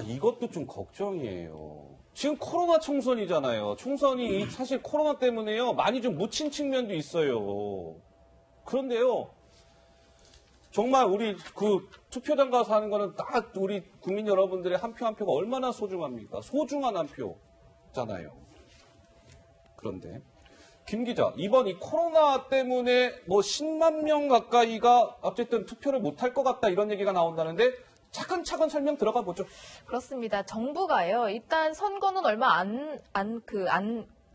이것도 좀 걱정이에요. 지금 코로나 총선이잖아요. 총선이 사실 코로나 때문에요. 많이 좀 묻힌 측면도 있어요. 그런데요. 정말 우리 그 투표장 가서 하는 거는 딱 우리 국민 여러분들의 한 표 한 표가 얼마나 소중합니까? 소중한 한 표잖아요. 그런데 김 기자, 이번 이 코로나 때문에 뭐 10만 명 가까이가 어쨌든 투표를 못할 것 같다 이런 얘기가 나온다는데 차근차근 설명 들어가 보죠. 그렇습니다. 정부가요. 일단 선거는 얼마 안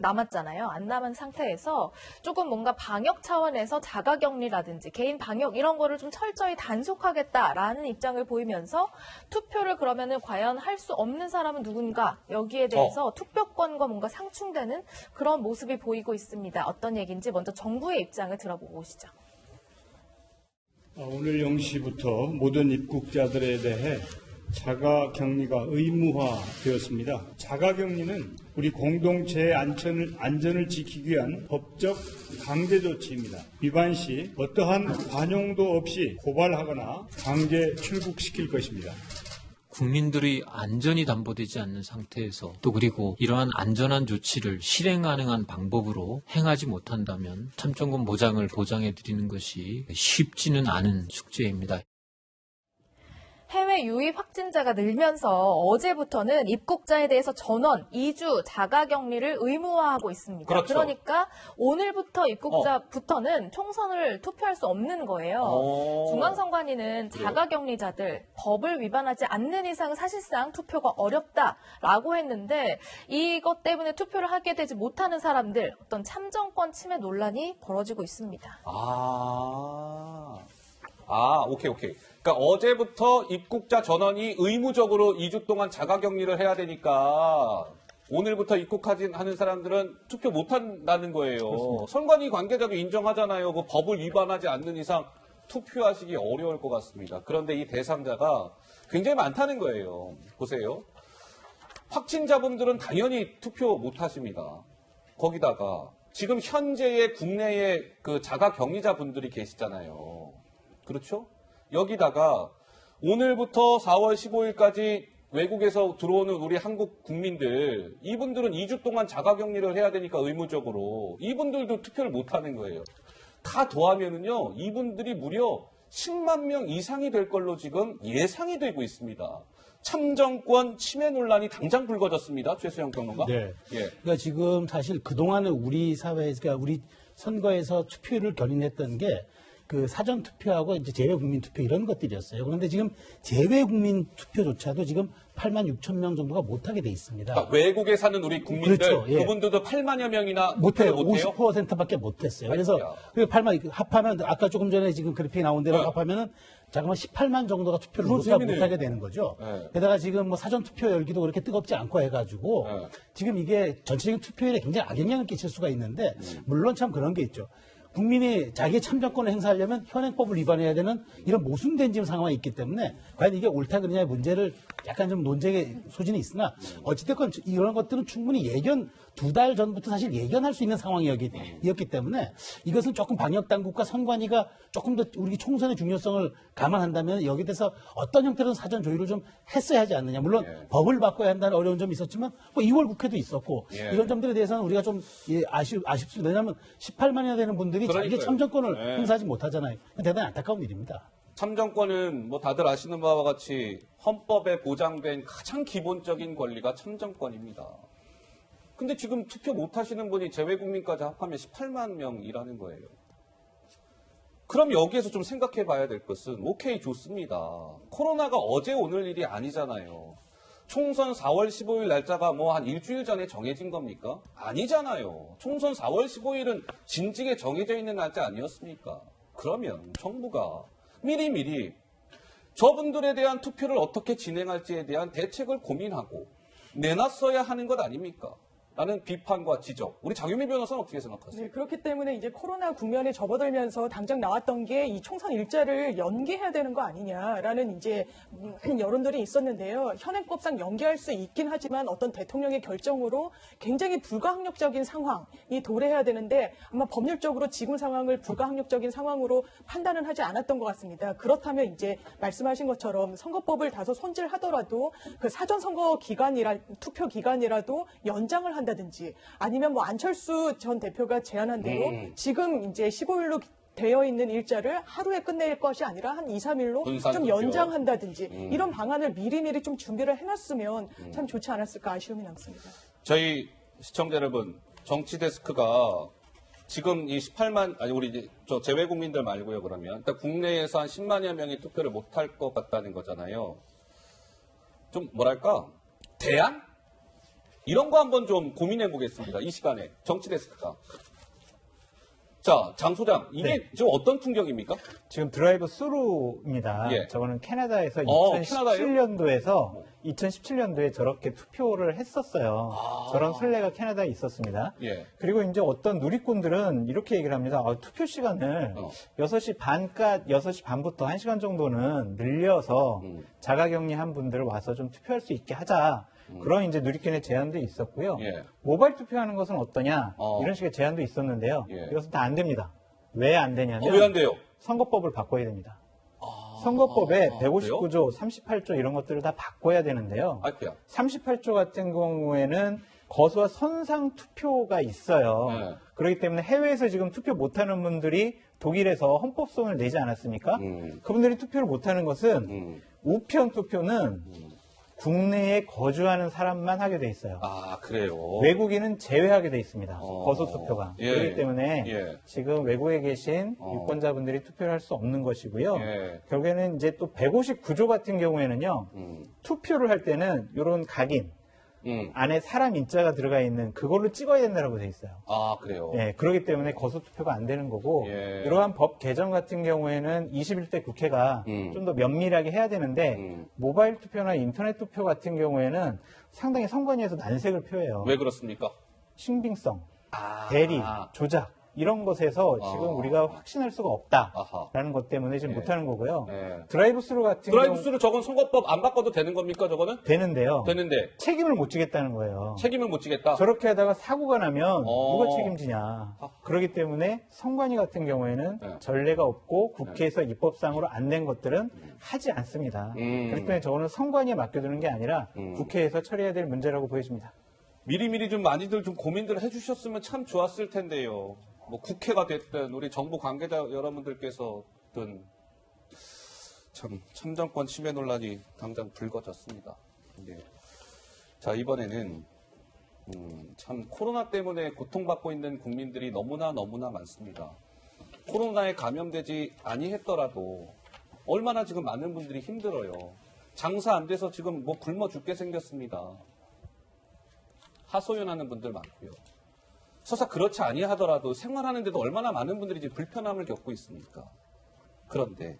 남았잖아요. 안 남은 상태에서 조금 뭔가 방역 차원에서 자가격리라든지 개인 방역 이런 거를 좀 철저히 단속하겠다라는 입장을 보이면서 투표를 그러면은 과연 할 수 없는 사람은 누군가 여기에 대해서 투표권과 뭔가 상충되는 그런 모습이 보이고 있습니다. 어떤 얘기인지 먼저 정부의 입장을 들어보고 오시죠. 오늘 0시부터 모든 입국자들에 대해 자가격리가 의무화되었습니다. 자가격리는 우리 공동체의 안전을 지키기 위한 법적 강제 조치입니다. 위반 시 어떠한 관용도 없이 고발하거나 강제 출국시킬 것입니다. 국민들의 안전이 담보되지 않는 상태에서 또 그리고 이러한 안전한 조치를 실행 가능한 방법으로 행하지 못한다면 참정권 보장을 보장해 드리는 것이 쉽지는 않은 숙제입니다. 해외 유입 확진자가 늘면서 어제부터는 입국자에 대해서 전원 2주 자가격리를 의무화하고 있습니다. 그렇죠. 그러니까 오늘부터 입국자부터는 총선을 투표할 수 없는 거예요. 중앙선관위는 자가격리자들 법을 위반하지 않는 이상 사실상 투표가 어렵다라고 했는데 이것 때문에 투표를 하게 되지 못하는 사람들 어떤 참정권 침해 논란이 벌어지고 있습니다. 오케이. 그러니까 어제부터 입국자 전원이 의무적으로 2주 동안 자가격리를 해야 되니까 오늘부터 입국하는 사람들은 투표 못 한다는 거예요. 그렇습니다. 선관위 관계자도 인정하잖아요. 그 법을 위반하지 않는 이상 투표하시기 어려울 것 같습니다. 그런데 이 대상자가 굉장히 많다는 거예요. 보세요. 확진자분들은 당연히 투표 못 하십니다. 거기다가 지금 현재의 국내에 그 자가격리자분들이 계시잖아요. 그렇죠? 여기다가 오늘부터 4월 15일까지 외국에서 들어오는 우리 한국 국민들, 이분들은 2주 동안 자가격리를 해야 되니까 의무적으로 이분들도 투표를 못하는 거예요. 다 더하면은요, 이분들이 무려 10만 명 이상이 될 걸로 지금 예상이 되고 있습니다. 참정권 침해 논란이 당장 불거졌습니다. 최수영 평론가. 네. 예. 그러니까 지금 사실 그동안은 우리 사회에서, 그러니까 우리 선거에서 투표를 견인했던 게 그 사전 투표하고 이제 재외 국민 투표 이런 것들이었어요. 그런데 지금 재외 국민 투표조차도 지금 8만 6천 명 정도가 못하게 돼 있습니다. 그러니까 외국에 사는 우리 국민들, 그렇죠, 예. 그분들도 8만여 명이나 못해요. 못해요? 50%밖에 못했어요. 그래서 그 8만 합하면 아까 조금 전에 지금 그래픽이 나온 대로 합하면은 잠깐만 18만 정도가 투표를 못하게 되는 거죠. 네. 게다가 지금 뭐 사전 투표 열기도 그렇게 뜨겁지 않고 해가지고 지금 이게 전체적인 투표율에 굉장히 악영향을 끼칠 수가 있는데 물론 참 그런 게 있죠. 국민이 자기의 참정권을 행사하려면 현행법을 위반해야 되는 이런 모순된 지금 상황이 있기 때문에 과연 이게 옳다 그러냐의 문제를 약간 좀 논쟁의 소진이 있으나 어찌됐건 이런 것들은 충분히 2달 전부터 사실 예견할 수 있는 상황이었기 때문에 이것은 조금 방역당국과 선관위가 조금 더 우리 총선의 중요성을 감안한다면 여기에 대해서 어떤 형태로든 사전 조율을 좀 했어야 하지 않느냐. 물론 법을 바꿔야 한다는 어려운 점이 있었지만 뭐 2월 국회도 있었고 이런 점들에 대해서는 우리가 좀 아쉽습니다. 왜냐하면 18만이나 되는 분들이 자기 참정권을 행사하지 못하잖아요. 대단히 안타까운 일입니다. 참정권은 뭐 다들 아시는 바와 같이 헌법에 보장된 가장 기본적인 권리가 참정권입니다. 근데 지금 투표 못 하시는 분이 재외국민까지 합하면 18만 명이라는 거예요. 그럼 여기에서 좀 생각해 봐야 될 것은 오케이 좋습니다. 코로나가 어제 오늘 일이 아니잖아요. 총선 4월 15일 날짜가 뭐 한 일주일 전에 정해진 겁니까? 아니잖아요. 총선 4월 15일은 진즉에 정해져 있는 날짜 아니었습니까? 그러면 정부가 미리미리 저분들에 대한 투표를 어떻게 진행할지에 대한 대책을 고민하고 내놨어야 하는 것 아닙니까? 라는 비판과 지적. 우리 장유미 변호사는 어떻게 생각하세요? 네, 그렇기 때문에 이제 코로나 국면에 접어들면서 당장 나왔던 게 이 총선 일자를 연기해야 되는 거 아니냐라는 이제 여론들이 있었는데요. 현행법상 연기할 수 있긴 하지만 어떤 대통령의 결정으로 굉장히 불가항력적인 상황이 도래해야 되는데 아마 법률적으로 지금 상황을 불가항력적인 상황으로 판단은 하지 않았던 것 같습니다. 그렇다면 이제 말씀하신 것처럼 선거법을 다소 손질하더라도 그 사전 선거 투표 기간이라도 연장을 한다든지 아니면 뭐 안철수 전 대표가 제안한 대로 지금 이제 15일로 되어 있는 일자를 하루에 끝낼 것이 아니라 한 2, 3일로 분산 좀 투표. 연장한다든지 이런 방안을 미리미리 좀 준비를 해놨으면 참 좋지 않았을까 아쉬움이 남습니다. 저희 시청자 여러분, 정치 데스크가 지금 이 18만, 아니, 우리 이제 저 재외 국민들 말고요, 그러면. 일단 국내에서 한 10만여 명이 투표를 못할 것 같다는 거잖아요. 좀, 뭐랄까, 대안? 이런 거 한번 좀 고민해 보겠습니다. 이 시간에. 정치 데스크가. 자, 장 소장, 이게 지금 어떤 풍경입니까? 지금 드라이브 스루입니다. 예. 저거는 캐나다에서 캐나다예요? 2017년도에 저렇게 투표를 했었어요. 저런 선례가 캐나다에 있었습니다. 예. 그리고 이제 어떤 누리꾼들은 이렇게 얘기를 합니다. 투표 시간을 6시 반부터 1시간 정도는 늘려서 자가격리한 분들 와서 좀 투표할 수 있게 하자. 그런 이제 누리꾼의 제안도 있었고요. 예. 모바일 투표하는 것은 어떠냐 이런 식의 제안도 있었는데요. 예. 이것은 다 안 됩니다. 왜 안 되냐면 왜 안 돼요? 선거법을 바꿔야 됩니다. 선거법에 그래요? 159조, 38조 이런 것들을 다 바꿔야 되는데요. 아이쿠야. 38조 같은 경우에는 거소와 선상 투표가 있어요. 네. 그렇기 때문에 해외에서 지금 투표 못하는 분들이 독일에서 헌법소원을 내지 않았습니까? 그분들이 투표를 못하는 것은 우편 투표는 국내에 거주하는 사람만 하게 돼 있어요. 아, 그래요? 외국인은 제외하게 돼 있습니다. 거소 투표가. 예. 그렇기 때문에 예. 지금 외국에 계신 유권자분들이 투표를 할 수 없는 것이고요. 예. 결국에는 이제 또 159조 같은 경우에는요. 투표를 할 때는 이런 각인 안에 사람 인자가 들어가 있는 그걸로 찍어야 된다고 돼 있어요. 아, 그래요? 예, 그렇기 때문에 거소 투표가 안 되는 거고 예. 이러한 법 개정 같은 경우에는 21대 국회가 좀 더 면밀하게 해야 되는데 모바일 투표나 인터넷 투표 같은 경우에는 상당히 선관위에서 난색을 표해요. 왜 그렇습니까? 신빙성, 대리, 조작 이런 것에서 지금 우리가 확신할 수가 없다라는 것 때문에 지금 못하는 거고요. 예. 드라이브스루 같은 드라이브스루 저건 선거법 안 바꿔도 되는 겁니까, 저거는? 되는데요. 되는데 책임을 못 지겠다는 거예요. 책임을 못 지겠다. 저렇게 하다가 사고가 나면 누가 책임지냐. 그렇기 때문에 선관위 같은 경우에는 네. 전례가 없고 국회에서 입법상으로 안 된 것들은 하지 않습니다. 그렇기 때문에 저거는 선관위에 맡겨두는 게 아니라 국회에서 처리해야 될 문제라고 보여집니다. 미리미리 좀 많이들 좀 고민들 해주셨으면 참 좋았을 텐데요. 뭐 국회가 됐든 우리 정부 관계자 여러분들께서든 참 참정권 침해 논란이 당장 불거졌습니다. 네. 자, 이번에는 참 코로나 때문에 고통받고 있는 국민들이 너무나 많습니다. 코로나에 감염되지 아니했더라도 얼마나 지금 많은 분들이 힘들어요. 장사 안 돼서 지금 뭐 굶어 죽게 생겼습니다. 하소연하는 분들 많고요. 설사 그렇지 아니하더라도 생활하는데도 얼마나 많은 분들이 이제 불편함을 겪고 있습니까? 그런데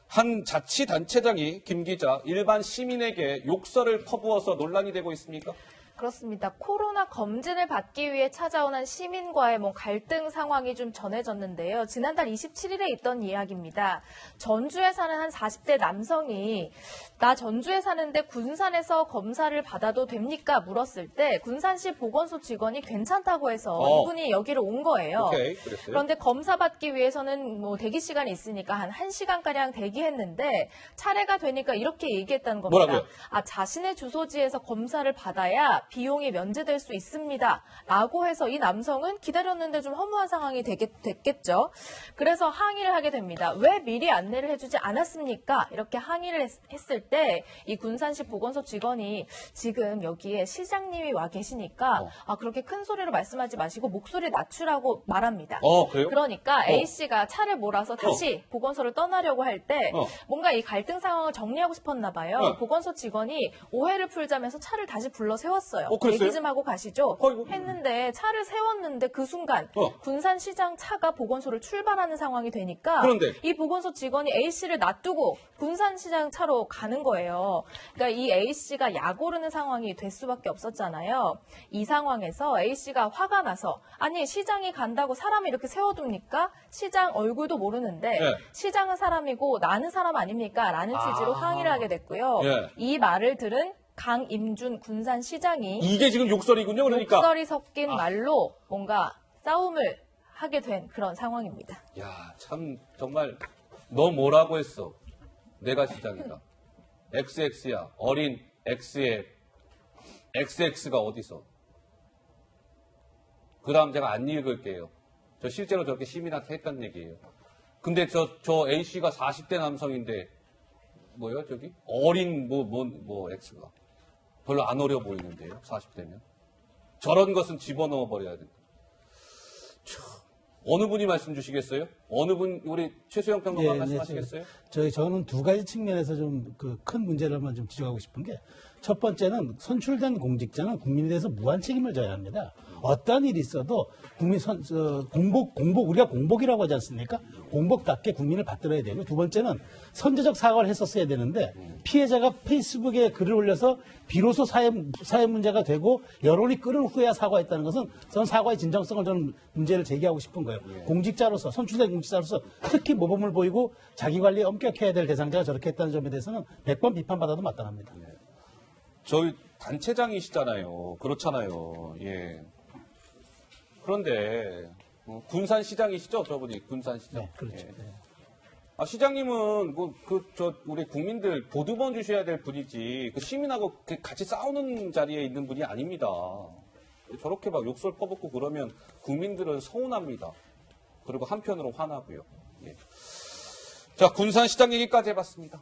한 자치단체장이 김 기자 일반 시민에게 욕설을 퍼부어서 논란이 되고 있습니까? 그렇습니다. 코로나 검진을 받기 위해 찾아온 한 시민과의 갈등 상황이 좀 전해졌는데요. 지난달 27일에 있던 이야기입니다. 전주에 사는 한 40대 남성이 나 전주에 사는데 군산에서 검사를 받아도 됩니까? 물었을 때 군산시 보건소 직원이 괜찮다고 해서 이분이 여기를 온 거예요. 오케이, 그랬어요. 그런데 검사 받기 위해서는 대기 시간이 있으니까 한 1시간가량 대기했는데 차례가 되니까 이렇게 얘기했다는 겁니다. 뭐라고요? 자신의 주소지에서 검사를 받아야 비용이 면제될 수 있습니다. 라고 해서 이 남성은 기다렸는데 좀 허무한 상황이 됐겠죠. 그래서 항의를 하게 됩니다. 왜 미리 안내를 해주지 않았습니까? 이렇게 항의를 했을 때 이 군산시 보건소 직원이 지금 여기에 시장님이 와 계시니까 그렇게 큰 소리로 말씀하지 마시고 목소리 낮추라고 말합니다. 그래요? 그러니까 A씨가 차를 몰아서 다시 보건소를 떠나려고 할 때 뭔가 이 갈등 상황을 정리하고 싶었나 봐요. 보건소 직원이 오해를 풀자면서 차를 다시 불러 세웠어요. 했어요. 그랬어요? 얘기 좀 하고 가시죠. 어이구. 했는데 차를 세웠는데 그 순간 군산시장 차가 보건소를 출발하는 상황이 되니까 그런데? 이 보건소 직원이 A씨를 놔두고 군산시장 차로 가는 거예요. 그러니까 이 A씨가 약 오르는 상황이 될 수밖에 없었잖아요. 이 상황에서 A씨가 화가 나서 아니 시장이 간다고 사람을 이렇게 세워둡니까? 시장 얼굴도 모르는데 네. 시장은 사람이고 나는 사람 아닙니까? 라는 취지로 항의를 하게 됐고요. 예. 이 말을 들은 강임준 군산시장이 이게 지금 욕설이군요. 그러니까. 욕설이 섞인 말로 뭔가 싸움을 하게 된 그런 상황입니다. 야, 참 정말 너 뭐라고 했어? 내가 시장이다. XX야. 어린 X의 XX가 어디서? 그 다음 제가 안 읽을게요. 저 실제로 저렇게 시민한테 했단 얘기예요. 근데 저 A씨가 40대 남성인데 뭐요 저기? 어린 뭐 X가. 별로 안 어려 보이는데요. 40대면. 저런 것은 집어넣어 버려야 된다. 어느 분이 말씀 주시겠어요? 어느 분 우리 최수영 평론가 말씀하시겠어요? 저는 두 가지 측면에서 좀 그 큰 문제를 한번 좀 지적하고 싶은 게 첫 번째는 선출된 공직자는 국민에 대해서 무한 책임을 져야 합니다. 어떠한 일이 있어도 공복 우리가 공복이라고 하지 않습니까? 공복답게 국민을 받들어야 되고 두 번째는 선제적 사과를 했었어야 되는데 피해자가 페이스북에 글을 올려서 비로소 사회 문제가 되고 여론이 끓은 후에야 사과했다는 것은 저는 사과의 진정성을 저는 문제를 제기하고 싶은 거예요. 공직자로서 선출된 공직자로서 특히 모범을 보이고 자기 관리에 엄격해야 될 대상자가 저렇게 했다는 점에 대해서는 100번 비판받아도 마땅합니다. 저희 단체장이시잖아요. 그렇잖아요. 예. 그런데 군산시장이시죠? 저분이 군산시장. 네, 그렇죠. 예. 네. 시장님은 우리 국민들 보두번 주셔야 될 분이지 그 시민하고 같이 싸우는 자리에 있는 분이 아닙니다. 저렇게 막 욕설 퍼붓고 그러면 국민들은 서운합니다. 그리고 한편으로 화나고요. 예. 자, 군산시장 얘기까지 해봤습니다.